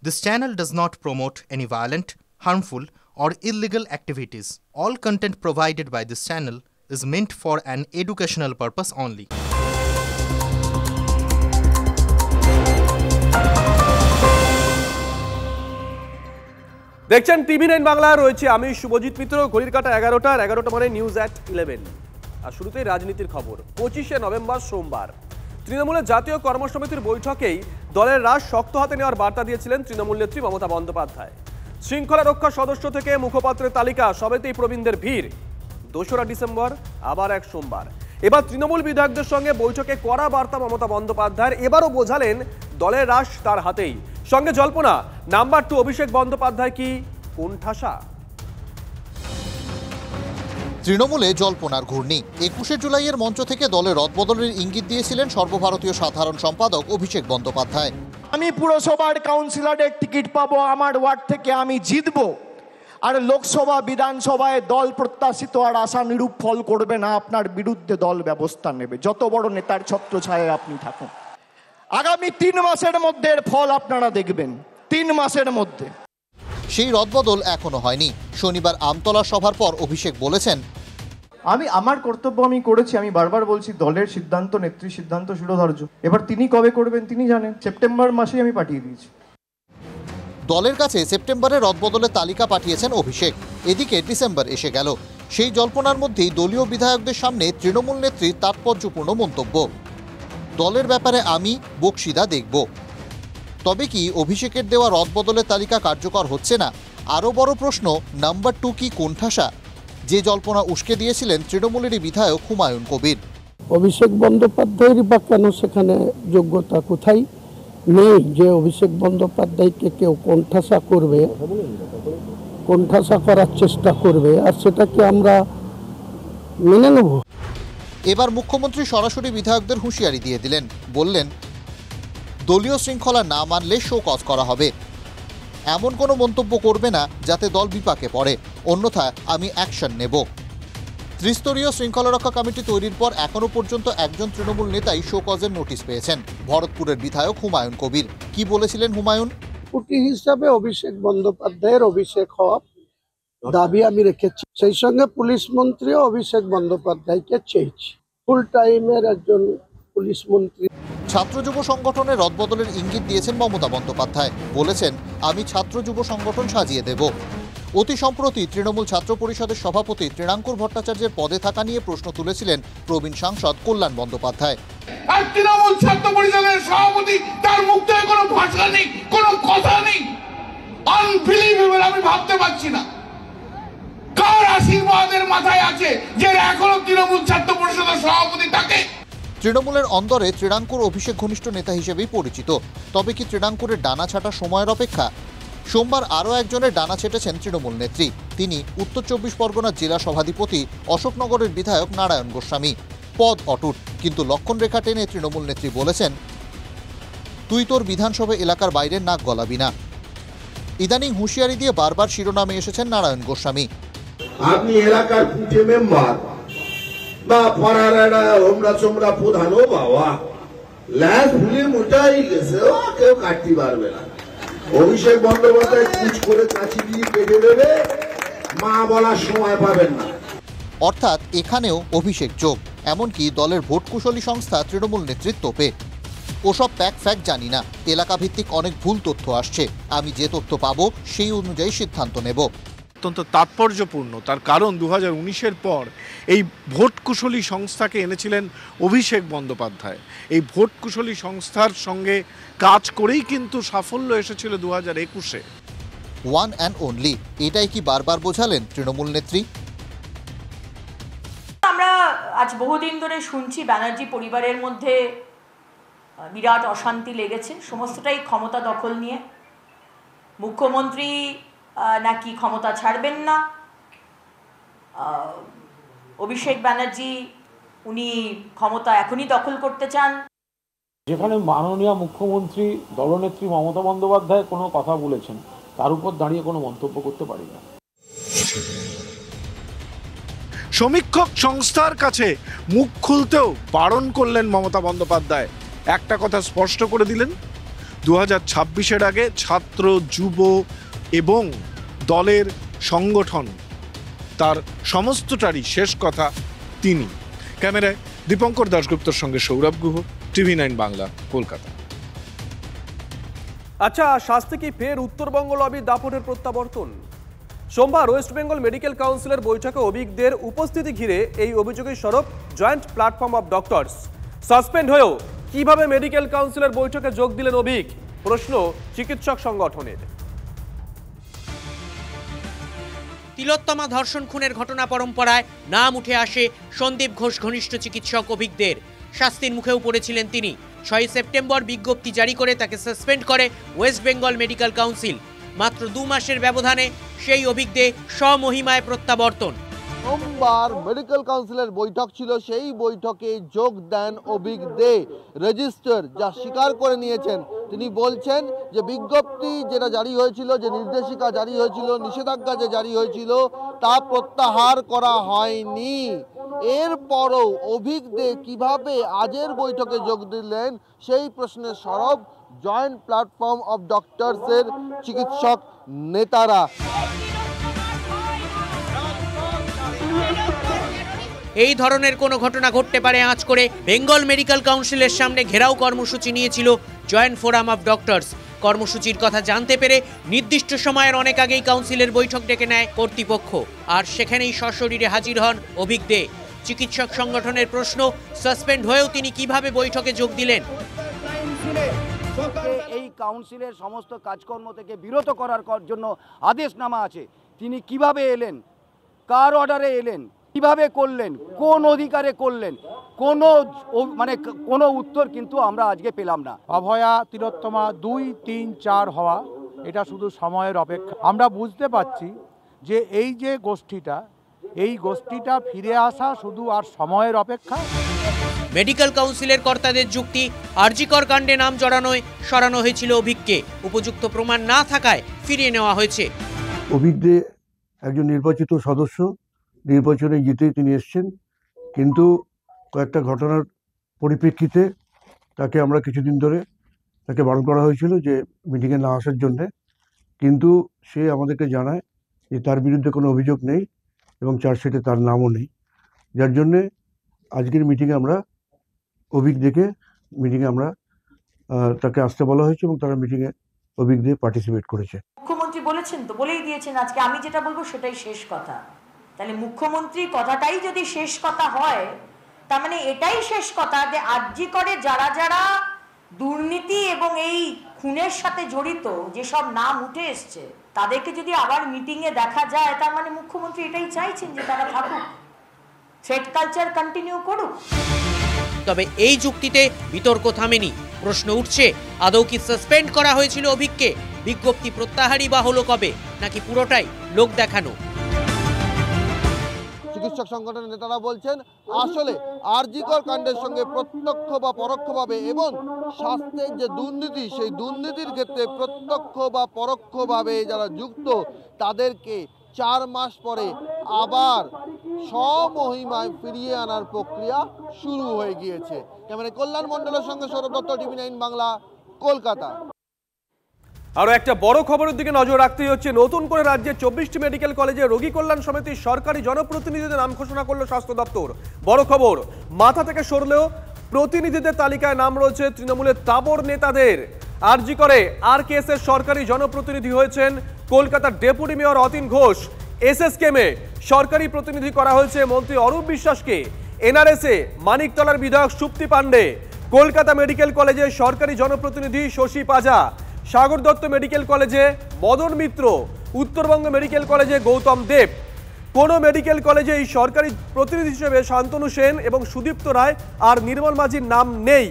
This channel does not promote any violent, harmful, or illegal activities. All content provided by this channel is meant for an educational purpose only. দেখছেন TV9 Bangla, রয়েছে আমি শুভজিৎ মিত্র। ঘড়ির কাঁটা 11টা মানে news এট 11। আর শুরুতেই রাজনীতির খবর। 25শে নভেম্বর সোমবার তৃণমূলের জাতীয় কর্মসমিতির বৈঠকেই দলের রাশ শক্ত হাতে নেওয়ার বার্তা দিয়েছিলেন তৃণমূল নেত্রী মমতা বন্দ্যোপাধ্যায়। শৃঙ্খলা রক্ষা সদস্য থেকে মুখপাত্রের তালিকা সবেতেই প্রবীণদের ভিড়। 2রা ডিসেম্বর আবার এক সোমবার। এবার তৃণমূল বিধায়কদের সঙ্গে বৈঠকে কড়া বার্তা মমতা বন্দ্যোপাধ্যায়ের। এবারও বোঝালেন দলের রাশ তার হাতেই। সঙ্গে জল্পনা, নাম্বার 2 অভিষেক বন্দ্যোপাধ্যায় কি কোণঠাসা? তৃণমূলে জল্পনার ঘূর্ণি। 21শে জুলাইয়ের মঞ্চ থেকে দলের রদবদলের ইঙ্গিত দিয়েছিলেন সর্বভারতীয় সাধারণ সম্পাদক অভিষেক বন্দ্যোপাধ্যায়। আমি পুরসভার কাউন্সিলরের টিকিট পাবো, আমার ওয়ার্ড থেকে আমি জিতবো, আর লোকসভা বিধানসভায় দল প্রত্যাশিত আর আশানুরূপ ফল করবে না, আপনার বিরুদ্ধে দল ব্যবস্থা নেবে, যত বড় নেতার ছত্রছায়ায় আপনি থাকুন। আগামী 3 মাসের মধ্যে এর ফল আপনারা দেখবেন, 3 মাসের মধ্যে। সেই রদবদল এখনো হয়নি। শনিবার আমতলা সভার পর অভিষেক বলেছেন, আমি আমার কর্তব্য আমি করেছি। আমি বারবার বলছি দলের সিদ্ধান্ত, নেত্রীর সিদ্ধান্ত শিরোধার্য। এবার তিনি কবে করবেন তিনি জানেন। সেপ্টেম্বর মাসেই আমি পাঠিয়ে দিয়েছি। দলের কাছে সেপ্টেম্বরে রদবদলের তালিকা পাঠিয়েছেন অভিষেক। এদিকে ডিসেম্বর এসে গেল। সেই জল্পনার মধ্যেই দলীয় বিধায়কদের সামনে তৃণমূল নেত্রীর তাৎপর্যপূর্ণ মন্তব্য। দলের ব্যাপারে আমি বক্সিদা দেখব। তবে কি অভিষেকের দেওয়া রদবদলের তালিকা কার্যকর হচ্ছে না? আরও বড় প্রশ্ন, নাম্বার 2 কি কোণঠাসা? যে জল্পনা উস্কে দিয়েছিলেন তৃণমূলেরই বিধায়ক হুমায়ুন কবির। অভিষেক বন্দ্যোপাধ্যায়েরই বা কেন সেখানে যোগ্যতা কোথায় নেই যে অভিষেক বন্দ্যোপাধ্যায়কে কেউ কোণঠাসা করবে, কোণঠাসা করার চেষ্টা করবে, আর সেটাকে আমরা মেনে নেব? এবার মুখ্যমন্ত্রী সরাসরি বিধায়কদের হুঁশিয়ারি দিয়ে দিলেন। বললেন, দলীয় শৃঙ্খলা না মানলে শোকজ করা হবে। এমন কোনো মন্তব্য করবে না যাতে দল বিপাকে পড়ে, অন্যথায় আমি অ্যাকশন নেব। ত্রিস্তরীয় শৃঙ্খলা রক্ষা কমিটি তৈরির পর এখনো পর্যন্ত একজন তৃণমূল নেতাই শোকজের নোটিশ পেয়েছেন, ভরতপুরের বিধায়ক হুমায়ুন কবির। কি বলেছিলেন হুমায়ুন? ডেপুটি হিসাবে অভিষেক বন্দ্যোপাধ্যায়ের অভিষেক হওয়ার দাবি আমি রেখেছি। সেই সঙ্গে পুলিশ মন্ত্রীও অভিষেক বন্দ্যোপাধ্যায়কে চেয়েছি। ফুল টাইমের একজন পুলিশ মন্ত্রী। ছাত্র যুব সংগঠনের রদবদলের ইঙ্গিত দিয়েছেন মমতা বন্দ্যোপাধ্যায়। বলেছেন, আমি ছাত্র যুব সংগঠন সাজিয়ে দেব। অতি সম্প্রতি তৃণমূল ছাত্র পরিষদের সভাপতি তৃণাঙ্কুর ভট্টাচার্যের পদে থাকা নিয়ে প্রশ্ন তুলেছিলেন প্রবীণ সাংসদ কল্যাণ বন্দ্যোপাধ্যায়। আর তৃণমূল ছাত্র পরিষদের সভাপতি, তার মুখ থেকে কোনো ভাষা নেই, কোনো কথা নেই। আনবিলিভেবল, আমি ভাবতে পারছি না কার আশীর্বাদের মাথায় আছে যে এখনো তৃণমূল ছাত্র পরিষদের সভাপতি থাকে। তৃণমূলের অন্দরে তৃণাঙ্কুর অভিষেক ঘনিষ্ঠ নেতা হিসেবেই পরিচিত। তবে কি তৃণাঙ্কুরের ডানা ছাটা সময়ের অপেক্ষা? সোমবার আরও একজনের ডানা ছেটেছেন তৃণমূল নেত্রী। তিনি উত্তর 24 পরগনার জেলা সভাধিপতি অশোকনগরের বিধায়ক নারায়ণ গোস্বামী। পদ অটুট, কিন্তু লক্ষণরেখা টেনে তৃণমূল নেত্রী বলেছেন, তুই তোর বিধানসভা এলাকার বাইরে নাক গলাবি না। ইদানিং হুঁশিয়ারি দিয়ে বারবার শিরোনামে এসেছেন নারায়ণ গোস্বামী। আপনি এলাকার পুঁথে মেম্বার বা পাড়ার একটা হোমরা চোমরা প্রধানও বাবা ল্যাস ভুলিয়ে মোটাই গেছে, ও কেউ কাটতে পারবে না। অভিষেক বন্দ্যোপাধ্যায় কুচ করে কাছি দিয়ে কেটে দেবে, মা বলার সময় পাবেন না। অর্থাৎ এখানেও অভিষেক যোগ। এমনকি দলের ভোট কুশলী সংস্থা তৃণমূল নেতৃত্বপে ওসব প্যাক ফ্যাক জানি না, এলাকা ভিত্তিক অনেক ভুল তথ্য আসছে, আমি যে তথ্য পাবো সেই অনুযায়ী সিদ্ধান্ত নেব। অত্যন্ত তাৎপর্যপূর্ণ, তার কারণ 2019-এর পর এই ভোট কুশলী সংস্থাকে এনেছিলেন অভিষেক বন্দ্যোপাধ্যায়। এই ভোট কুশলী সংস্থার সঙ্গে কাজ করেই কিন্তু সাফল্য এসেছিল 2021-এ। ওয়ান অ্যান্ড অনলি, এটাই কি বারবার বোঝালেন তৃণমূল নেত্রী? আমরা আজ বহুদিন ধরে শুনছি ব্যানার্জি পরিবারের মধ্যে বিরাট অশান্তি লেগেছে, সমস্তটাই ক্ষমতা দখল নিয়ে। মুখ্যমন্ত্রী নাকি ক্ষমতা ছাড়বেন না, অভিষেক ব্যানার্জি উনি ক্ষমতা এখনই দখল করতে চান। যেখানে মাননীয় মুখ্যমন্ত্রী দলনেত্রী মমতা বন্দ্যোপাধ্যায় কোনো কথা বলেছেন, তার উপর দাঁড়িয়ে কোনো মন্তব্য করতে পারি না। সমীক্ষক সংস্থার কাছে মুখ খুলতেও বারণ করলেন মমতা বন্দ্যোপাধ্যায়। একটা কথা স্পষ্ট করে দিলেন, 2026-এর আগে ছাত্র, যুব এবং দলের সংগঠন তার সমস্তটারই শেষ কথা তিনি। ক্যামেরায় দীপঙ্কর দাশগুপ্তর সঙ্গে সৌরভ গুহ, TV9 বাংলা, কলকাতা। আচ্ছা, শাস্তি কি ফের উত্তরবঙ্গ লবির দাপটের প্রত্যাবর্তন? সোমবার ওয়েস্ট বেঙ্গল মেডিকেল কাউন্সিলের বৈঠকে অভিজ্ঞদের উপস্থিতি ঘিরে এই অভিযোগের স্বরূপ joint platform of doctors. Suspend হয়েও কিভাবে মেডিকেল কাউন্সিলের বৈঠকে যোগ দিলেন অভিক, প্রশ্ন চিকিৎসক সংগঠনের। তিলোত্তমা ধর্ষণ খুনের ঘটনা পরম্পরায় নাম উঠে আসে সন্দীপ ঘোষ ঘনিষ্ঠ চিকিৎসক অভিকদের। শাস্তির মুখেও পড়েছিলেন তিনি। 6 সেপ্টেম্বর বিজ্ঞপ্তি জারি করে তাকে সাসপেন্ড করে ওয়েস্ট বেঙ্গল মেডিকেল কাউন্সিল। মাত্র 2 মাসের ব্যবধানে সেই অভিজ্ঞে স্বমহিমায় প্রত্যাবর্তন। সোমবার মেডিকেল কাউন্সিলের বৈঠক ছিল, সেই বৈঠকে যোগ দেন অভিক দে। রেজিস্টার যা স্বীকার করে নিয়েছেন, তিনি বলছেন যে বিজ্ঞপ্তি যেটা জারি হয়েছিল, যে নির্দেশিকা জারি হয়েছিল, নিষেধাজ্ঞা যে জারি হয়েছিল, তা প্রত্যাহার করা হয়নি। এরপরও অভিক দে কিভাবে আজের বৈঠকে যোগ দিলেন সেই প্রশ্নের সরব জয়েন্ট প্ল্যাটফর্ম অফ ডক্টরসের চিকিৎসক নেতারা। এই ধরনের কোনো ঘটনা ঘটতে পারে আঁচ করে বেঙ্গল মেডিকেল কাউন্সিলের সামনে ঘেরাও কর্মসূচি নিয়েছিল জয়েন্ট ফোরাম অফ ডক্টরস। কর্মসূচির কথা জানতে পেরে নির্দিষ্ট সময়ের অনেক আগেই কাউন্সিলের বৈঠক ডেকে নেয় কর্তৃপক্ষ, আর সেখানেই সশরীরে হাজির হন অভিক দে। চিকিৎসক সংগঠনের প্রশ্ন, সাসপেন্ড হয়েও তিনি কিভাবে বৈঠকে যোগ দিলেন? এই কাউন্সিলের সমস্ত কাজকর্ম থেকে বিরত করার জন্য আদেশনামা আছে। তিনি কিভাবে এলেন, কার অর্ডারে এলেন, কিভাবে করলেন, কোন অধিকারে করলেন, কোনো উত্তর কিন্তু আমরা আজকে পেলাম না। অভয়া তিলোত্তমা 2, 3, 4 হওয়া এটা শুধু সময়ের অপেক্ষা। আমরা বুঝতে পারছি যে এই যে গোষ্ঠীটা ফিরে আসা শুধু আর সময়ের অপেক্ষা। মেডিকেল কাউন্সিলের কর্তাদের যুক্তি, আরজিকর কাণ্ডে নাম জড়ানোয় সরানো হয়েছিল অভিককে, উপযুক্ত প্রমাণ না থাকায় ফিরিয়ে নেওয়া হয়েছে। অভিক দে একজন নির্বাচিত সদস্য, নির্বাচনে জিতেই তিনি এসছেন, কিন্তু কয়েকটা ঘটনার পরিপ্রেক্ষিতে তাকে আমরা কিছুদিন ধরে তাকে বারণ করা হয়েছিল যে মিটিংয়ে না আসার জন্যে, কিন্তু সে আমাদেরকে জানায় যে তার বিরুদ্ধে কোনো অভিযোগ নেই এবং চার্জশিটে তার নামও নেই, যার জন্যে আজকের মিটিংয়ে আমরা অভিক দেখে আমরা তাকে আসতে বলা হয়েছে এবং তারা মিটিংয়ে অভিক দিয়ে পার্টিসিপেট করেছে। মুখ্যমন্ত্রী বলেছেন তো, বলেই দিয়েছেন আজকে আমি যেটা বলবো সেটাই শেষ কথা। তাহলে মুখ্যমন্ত্রী কথাটাই যদি শেষ কথা হয়, তার মানে এটাই শেষ কথা যে আরজি করে যারা যারা দুর্নীতি এবং এই খুনের সাথে জড়িত যেসব নাম উঠে এসছে তাদেরকে যদি আবার মিটিংয়ে দেখা যায়, তার মানে মুখ্যমন্ত্রী এটাই চাইছেন যে তারা থাকুক, থ্রেট কালচার কন্টিনিউ করুক। তবে এই যুক্তিতে বিতর্ক থামেনি। প্রশ্ন উঠছে, আদৌ কি সাসপেন্ড করা হয়েছিল অভিককে? বিজ্ঞপ্তি প্রত্যাহারই বা হলো কবে, নাকি পুরোটাই লোক দেখানো? চিকিৎসক সংগঠনের নেতারা বলছেন আসলে আরজিকর কাণ্ডের সঙ্গে প্রত্যক্ষ বা পরোক্ষভাবে এবং স্বাস্থ্যের যে দুর্নীতি, সেই দুর্নীতির ক্ষেত্রে প্রত্যক্ষ বা পরোক্ষভাবে যারা যুক্ত তাদেরকে 4 মাস পরে আবার স্বমহিমায় ফিরিয়ে আনার প্রক্রিয়া শুরু হয়ে গিয়েছে। ক্যামেরায় কল্যাণ মণ্ডলের সঙ্গে সৌরভ দত্ত, TV9 বাংলা, কলকাতা। আরো একটা বড় খবরের দিকে নজর রাখতেই হচ্ছে। নতুন করে রাজ্যের 24টি মেডিকেল কলেজে রোগী কল্যাণ সমিতির সরকারি জনপ্রতিনিধিদের নাম ঘোষণা করলো স্বাস্থ্য দপ্তর। বড় খবর, মাথা থেকে সরলেও প্রতিনিধিদের তালিকায় নাম রয়েছে তৃণমূলের তাবর নেতাদের। আরজি করে RKS এর সরকারি জনপ্রতিনিধি হয়েছেন কলকাতার ডেপুটি মেয়র অতীন ঘোষ। SSKM-এ সরকারি প্রতিনিধি করা হয়েছে মন্ত্রী অরূপ বিশ্বাসকে। NRS-এ মানিকতলার বিধায়ক সুপ্তি পান্ডে। কলকাতা মেডিকেল কলেজে সরকারি জনপ্রতিনিধি শশী পাজা। সাগর দত্ত মেডিকেল কলেজে মদন মিত্র। উত্তরবঙ্গ মেডিকেল কলেজে গৌতম দেব। কোন মেডিকেল কলেজে এই সরকারি প্রতিনিধি হিসেবে শান্তনু সেন এবং সুদীপ্ত রায় আর নির্মল মাঝির নাম নেই।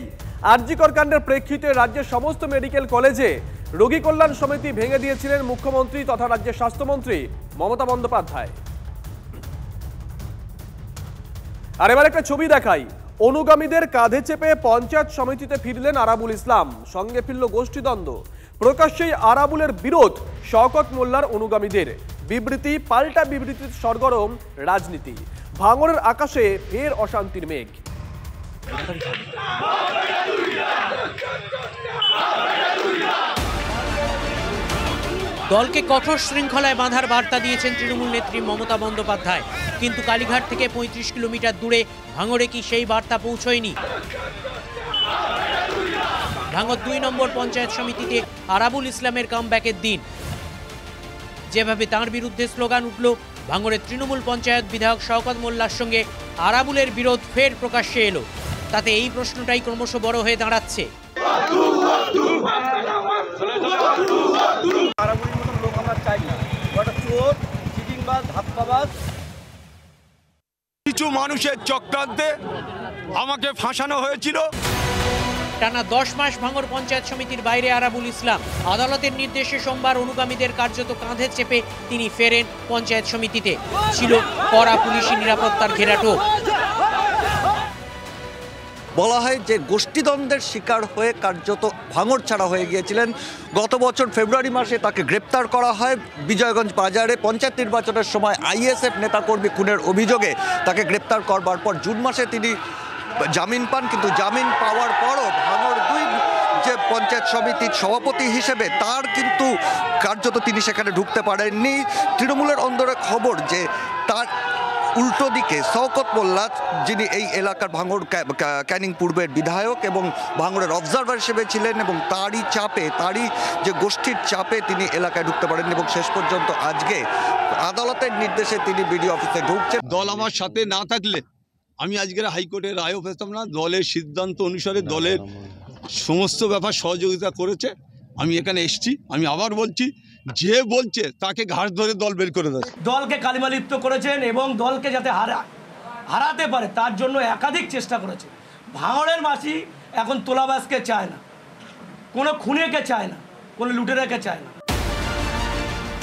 আরজিকর কাণ্ডের প্রেক্ষিতে রাজ্যের সমস্ত মেডিকেল কলেজে রোগী কল্যাণ সমিতি ভেঙে দিয়েছিলেন মুখ্যমন্ত্রী তথা রাজ্যের স্বাস্থ্যমন্ত্রী মমতা বন্দ্যোপাধ্যায়। আর এবার একটা ছবি দেখাই। অনুগামীদের কাঁধে চেপে পঞ্চায়েত সমিতিতে ফিরলেন আরাবুল ইসলাম, সঙ্গে ফিরল গোষ্ঠীদ্বন্দ্ব। প্রকাশ্যেই আরাবুলের বিরোধ শওকত মোল্লার অনুগামীদের। বিবৃতি পাল্টা বিবৃতির সরগরম রাজনীতি। ভাঙড়ের আকাশে ফের অশান্তির মেঘ। দলকে কঠোর শৃঙ্খলায় বাঁধার বার্তা দিয়েছেন তৃণমূল নেত্রী মমতা বন্দ্যোপাধ্যায়, কিন্তু কালীঘাট থেকে ৩৫ কিলোমিটার দূরে ভাঙড়ে কি সেই বার্তা পৌঁছয়নি? ভাঙড় ২ নম্বর পঞ্চায়েত সমিতিতে আরাবুল ইসলামের কামব্যাকের দিন। যেভাবে তাঁর বিরুদ্ধে স্লোগান উঠল, ভাঙড়ের তৃণমূল পঞ্চায়েত বিধায়ক শওকত মোল্লার সঙ্গে আরাবুলের বিরোধ ফের প্রকাশ্যে এলো। তাতে এই প্রশ্নটাই ক্রমশ বড় হয়ে দাঁড়াচ্ছে। কিছু মানুষের চক্রান্তে আমাকে ফাঁসানো হয়েছিল। টানা 10 মাস ভাঙড় পঞ্চায়েত সমিতির বাইরে আরাবুল ইসলাম। আদালতের নির্দেশে সোমবার অনুগামীদের কার্যত কাঁধে চেপে তিনি ফেরেন পঞ্চায়েত সমিতিতে। ছিল কড়া পুলিশি নিরাপত্তার ঘেরাটোপ। বলা হয় যে গোষ্ঠীদ্বন্দ্বের শিকার হয়ে কার্যত ভাঙড় ছাড়া হয়ে গিয়েছিলেন। গত বছর ফেব্রুয়ারি মাসে তাকে গ্রেপ্তার করা হয় বিজয়গঞ্জ বাজারে পঞ্চায়েত নির্বাচনের সময় আইএসএফ নেতাকর্মী খুনের অভিযোগে। তাকে গ্রেপ্তার করবার পর জুন মাসে তিনি জামিন পান, কিন্তু জামিন পাওয়ার পরও ভাঙড় ২ যে পঞ্চায়েত সমিতির সভাপতি হিসেবে তার কিন্তু কার্যত তিনি সেখানে ঢুকতে পারেননি। তৃণমূলের অন্দরে খবর যে তার উল্টো দিকে শওকত মোল্লা, যিনি এই এলাকার ভাঙড় ক্যানিং পূর্বের বিধায়ক এবং ভাঙড়ের অবজারভার হিসেবে ছিলেন, এবং তারই চাপে, তারই যে গোষ্ঠীর চাপে তিনি এলাকায় ঢুকতে পারেননি এবং শেষ পর্যন্ত আজকে আদালতের নির্দেশে তিনি বিডিও অফিসে ঢুকছেন। দল আমার সাথে না থাকলে আমি আজকের হাইকোর্টের রায়ও পেতাম না। দলের সিদ্ধান্ত অনুসারে দলের সমস্ত ব্যাপার সহযোগিতা করেছে। আমি এখানে এসেছি, আমি আবার বলছি, যে বলছে তাকে ঘাট ধরে দল বের করে দেয়। দলকে কালিমালিপ্ত করেছেন এবং দলকে যাতে হারাতে পারে তার জন্য একাধিক চেষ্টা করেছে। ভাঙড়ের বাসী এখন তোলাবাজকে চায় না, কোনো খুনেকে চায় না, কোনো লুটেরাকে চায় না।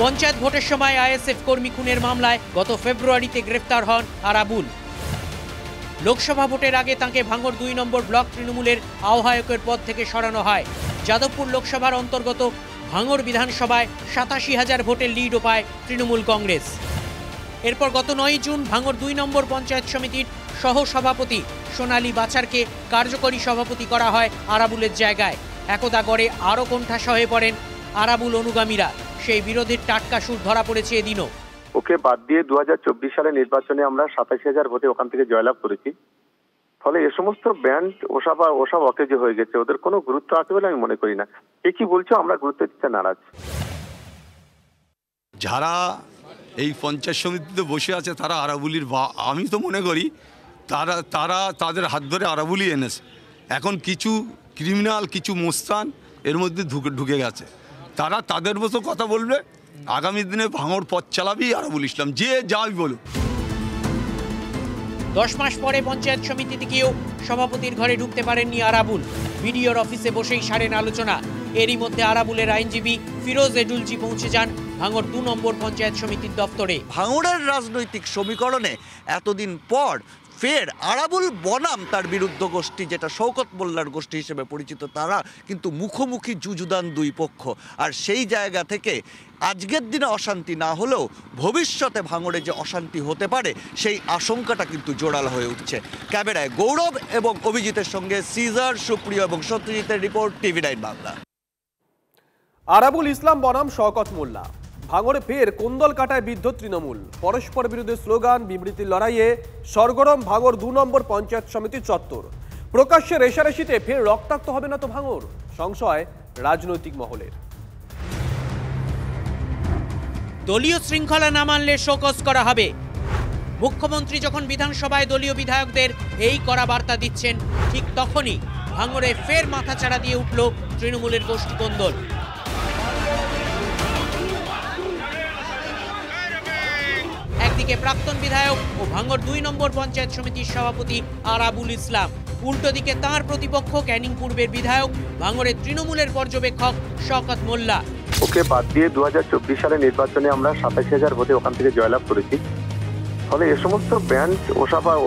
পঞ্চায়েত ভোটের সময় আইএসএফ কর্মী খুনের মামলায় গত ফেব্রুয়ারিতে গ্রেফতার হন আরাবুল। লোকসভা ভোটের আগে তাঁকে ভাঙড় ২ নম্বর ব্লক তৃণমূলের আহ্বায়কের পদ থেকে সরানো হয়। যাদবপুর লোকসভার অন্তর্গত ভাঙড় বিধানসভায় ৮৭,০০০ ভোটের লিডও পায় তৃণমূল কংগ্রেস। এরপর গত ৯ জুন ভাঙড় ২ নম্বর পঞ্চায়েত সমিতির সহ সভাপতি সোনালী বাছারকে কার্যকরী সভাপতি করা হয় আরাবুলের জায়গায়। একদা গড়ে আরও কোণঠাসা হয়ে পড়েন আরাবুল অনুগামীরা। সেই বিরোধের টাটকা সুর ধরা পড়েছে এদিনও। ওকে বাদ দিয়ে ২০২৪ সালের নির্বাচনে আমরা ৮৭,০০০ ভোটে ওখান থেকে জয়লাভ করেছি। ফলে এ সমস্ত ব্যান্ড ওসব অকেজ হয়ে গেছে, ওদের কোনো গুরুত্ব আছে বলে আমি মনে করি না। এ কি বলছো, আমরা গুরুত্ব দিতে নারাজ। যারা এই পঞ্চায়েত সমিতিতে বসে আছে তারা আরাবুলির, আমি তো মনে করি তারা তাদের হাত ধরে আরাবুলি এনেছে। এখন কিছু ক্রিমিনাল, কিছু মোস্তান এর মধ্যে ঢুকে গেছে। তারা তাদের মতো কথা বলবে। আগামী দিনে ভাঙড় পথ চালাবি আরাবুল ইসলাম, যে যাই বলুক। 10 মাস পরে পঞ্চায়েত সমিতি থেকেও সভাপতির ঘরে ঢুকতে পারেননি আরাবুল। বিডিওর অফিসে বসেই সারেন আলোচনা। এরই মধ্যে আরাবুলের আইনজীবী ফিরোজ এডুলজি পৌঁছে যান ভাঙড় ২ নম্বর পঞ্চায়েত সমিতির দপ্তরে। ভাঙড়ের রাজনৈতিক সমীকরণে এতদিন পর ফের আরাবুল বনাম তার বিরুদ্ধ গোষ্ঠী, যেটা শওকত মোল্লার গোষ্ঠী হিসেবে পরিচিত, তারা কিন্তু মুখোমুখি যুযুদান দুই পক্ষ। আর সেই জায়গা থেকে আজকের দিনে অশান্তি না হলেও ভবিষ্যতে ভাঙড়ে যে অশান্তি হতে পারে সেই আশঙ্কাটা কিন্তু জোরালো হয়ে উঠছে। ক্যামেরায় গৌরব এবং অভিজিতের সঙ্গে সিজার, সুপ্রিয় এবং সত্যজিতের রিপোর্ট, TV9 বাংলা। আরাবুল ইসলাম বনাম শওকত মোল্লা। ভাঙড়ে ফের কোন্দল কাটায় বিদ্ধ তৃণমূল। পরস্পর বিরুদ্ধে স্লোগান, বিবৃতির লড়াইয়ে সরগরম ভাঙড় ২ নম্বর পঞ্চায়েত সমিতির চত্বর। প্রকাশ্যে রেশারেশিতে ফের রক্তাক্ত হবে না তো ভাঙড়, সংশয় রাজনৈতিক মহলের। দলীয় শৃঙ্খলা না মানলে শোকজ করা হবে। মুখ্যমন্ত্রী যখন বিধানসভায় দলীয় বিধায়কদের এই কড়া বার্তা দিচ্ছেন, ঠিক তখনই ভাঙড়ে ফের মাথাচাড়া দিয়ে উঠল তৃণমূলের গোষ্ঠী কোন্দল। একদিকে প্রাক্তন বিধায়ক ও ভাঙড় ২ নম্বর পঞ্চায়েত সমিতির সভাপতি আরাবুল ইসলাম, উল্টো দিকে তাঁর প্রতিপক্ষ ক্যানিং পূর্বের বিধায়ক ভাঙড়ের তৃণমূলের পর্যবেক্ষক শওকত মোল্লা। ওকে বাদ দিয়ে ২০২৪ সালের নির্বাচনে আমরা ২৭,০০০ ভোটে ওখান থেকে জয়লাভ করেছি। ফলে এ সমস্ত ব্যান্ড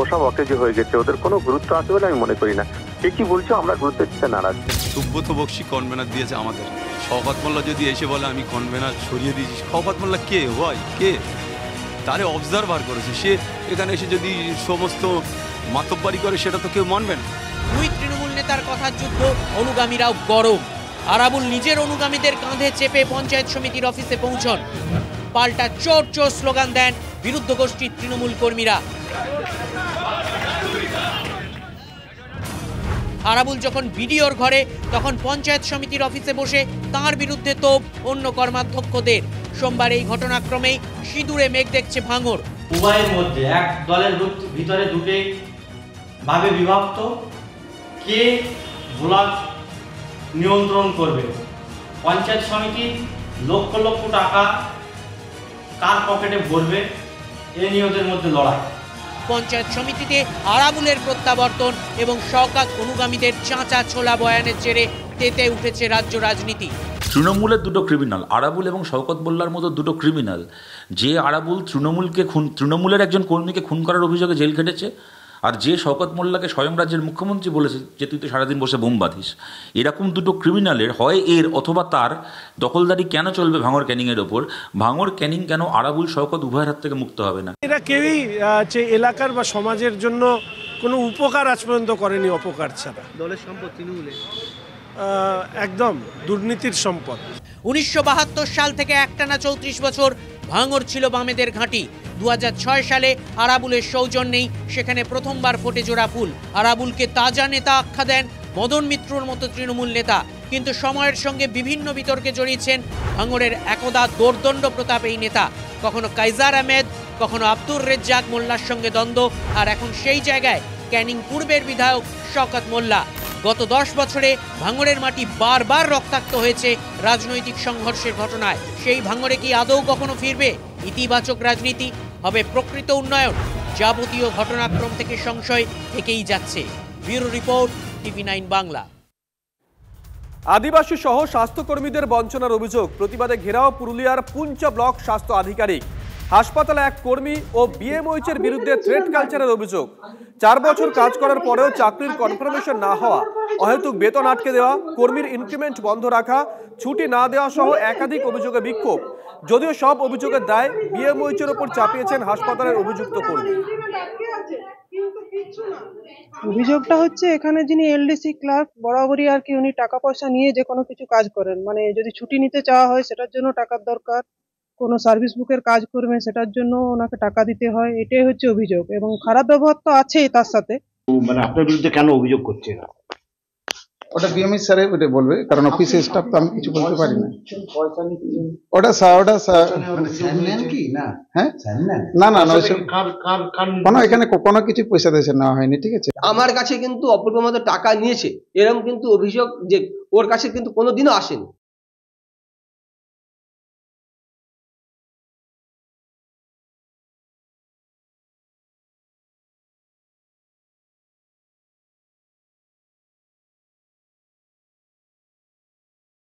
ওসব অকেজ হয়ে গেছে, ওদের কোনো গুরুত্ব আছে বলে আমি মনে করি না। এ কি বলছো, আমরা গুরুত্ব দিতে নারাজ। সুব্রত বক্সি কনভেনার দিয়েছে আমাদের। শওকত মোল্লা যদি এসে বলে আমি কনভেনার সরিয়ে দিয়েছি, শওকত মোল্লা কে হয়, কে তারে অবজারভার করেছে, সে এখানে এসে যদি সমস্ত মাতব্বারি করে সেটা তো কেউ মানবে না। দুই তৃণমূল নেতার কথার যুদ্ধ, অনুগামীরাও গরম। আরাবুল নিজের অনুগামীদের কাঁধে চেপে পঞ্চায়েত সমিতির অফিসে পৌঁছন। পাল্টা চোর চোর স্লোগান দেন বিরুদ্ধ গোষ্ঠীর তৃণমূল কর্মীরা। আরাবুল যখন বিডিওর ঘরে, তখন পঞ্চায়েত সমিতির অফিসে বসে তাঁর বিরুদ্ধে তোপ অন্য কর্মাধ্যক্ষদের। সোমবার এই ঘটনাক্রমেই সিঁদুরে মেঘ দেখছে ভাঙড়। উভয়ের মধ্যে এক দলের ভিতরে দুটি ভাবে বিভক্ত, কে ব্লক নিয়ন্ত্রণ করবে, পঞ্চায়েত সমিতি লক্ষ লক্ষ টাকা কার পকেটে ভরবে, এ নিয়ে ওদের মধ্যে লড়াই। পঞ্চায়েত সমিতিতে আরাবুলের প্রত্যাবর্তন এবং শওকত অনুগামীদের চাঁচা ছোলা বয়ানের জেরে তেতে উঠেছে রাজ্য রাজনীতি। তৃণমূলের দুটো ক্রিমিনাল, আরাবুল এবং শওকত মোল্লার মতো দুটো ক্রিমিনাল, যে আরাবুল তৃণমূলের একজন কর্মীকে খুন করার অভিযোগে জেল খেটেছে, আর যে শওকত মোল্লাকে স্বয়ং রাজ্যের মুখ্যমন্ত্রী বলেছে যে তুই তো সারাদিন বসে বোম বাঁধিস। এরকম দুটো ক্রিমিনালের হয় এর অথবা তার দখলদারি কেন চলবে ভাঙড় ক্যানিংয়ের ওপর? ভাঙড় ক্যানিং কেন আরাবুল শওকত উভয়ের হাত থেকে মুক্ত হবে না? এরা কেউই এলাকার বা সমাজের জন্য কোনো উপকার আজ পর্যন্ত করেনি, অপকার ছাড়া। দলের সম্পদ তৃণমূলে একদম দুর্নীতির সম্পদ। 1972 সাল থেকে একটানা 34 বছর ভাঙড় ছিল বামেদের ঘাঁটি। 2006 সালে আরাবুলের সৌজন্যেই সেখানে প্রথমবার ফোটে জোড়া ফুল। আরাবুলকে তাজা নেতা আখ্যা দেন মদন মিত্রর মতো তৃণমূল নেতা, কিন্তু সময়ের সঙ্গে বিভিন্ন বিতর্কে জড়িয়েছেন ভাঙড়ের একদা দোর্দণ্ড প্রতাপ এই নেতা। কখনো কাইজার আহমেদ, কখনো আব্দুর রেজ্জাক মোল্লার সঙ্গে দ্বন্দ্ব, আর এখন সেই জায়গায় ক্যানিং পূর্বের বিধায়ক শওকত মোল্লা। গত 10 বছরে ভাঙড়ের মাটি বারবার রক্তাক্ত হয়েছে রাজনৈতিক সংঘর্ষের ঘটনায়। সেই ভাঙড়ে কি আদৌ কখনো ফিরবে ইতিবাচক রাজনীতি? হবে প্রকৃত উন্নয়ন? যাবতীয় ঘটনাক্রম থেকে সংশয় থেকেই যাচ্ছে। Bureau report, TV9 Bangla. আদিবাসী সহ স্বাস্থ্যকর্মীদের বঞ্চনার অভিযোগ, প্রতিবাদে ঘেরাও পুরুলিয়ার পুঞ্চ ব্লক স্বাস্থ্য আধিকারিক। হাসপাতালে এক কর্মী ও বিএমওইচের বিরুদ্ধে থ্রেট কালচারের অভিযোগ। 4 বছর কাজ করার পরেও চাকরির কনফার্মেশন না হওয়া, অহেতুক বেতন আটকে দেওয়া, কর্মীর ইনক্রিমেন্ট বন্ধ রাখা, ছুটি না দেওয়া সহ একাধিক অভিযোগে বিক্ষোভ। যদিও সব অভিযোগের দায় বিএমওইচের ওপর চাপিয়েছেন হাসপাতালের অভিযুক্ত কর্মী। অভিযোগটা হচ্ছে এখানে যিনি এলডিসি ক্লার্ক বরাবরই আর কি উনি টাকা পয়সা নিয়ে যে কোনো কিছু কাজ করেন, মানে যদি ছুটি নিতে চাওয়া হয় সেটার জন্য টাকার দরকার, কোনো সার্ভিস বুকের কাজ করবে সেটার জন্য ওনাকে টাকা দিতে হয়, এটাই হচ্ছে অভিযোগ। এবং খারাপ ব্যবহার তো আছেই তার সাথে। মানে আপনার বিরুদ্ধে কেন অভিযোগ করছে? ওটা বিএমই স্যারে ওটা বলবে, কারণ অফিসের স্টাফ তো আমি কিছু বলতে পারি না। ওটা কি না? হ্যাঁ না না কোনো এখানে কোনো কিছু পয়সা দিয়েছে নেওয়া হয়নি, ঠিক আছে। আমার কাছে কিন্তু অপূর্ব মতো টাকা নিয়েছে এরকম কিন্তু অভিযোগ যে ওর কাছে কিন্তু কোনোদিনও আসেনি।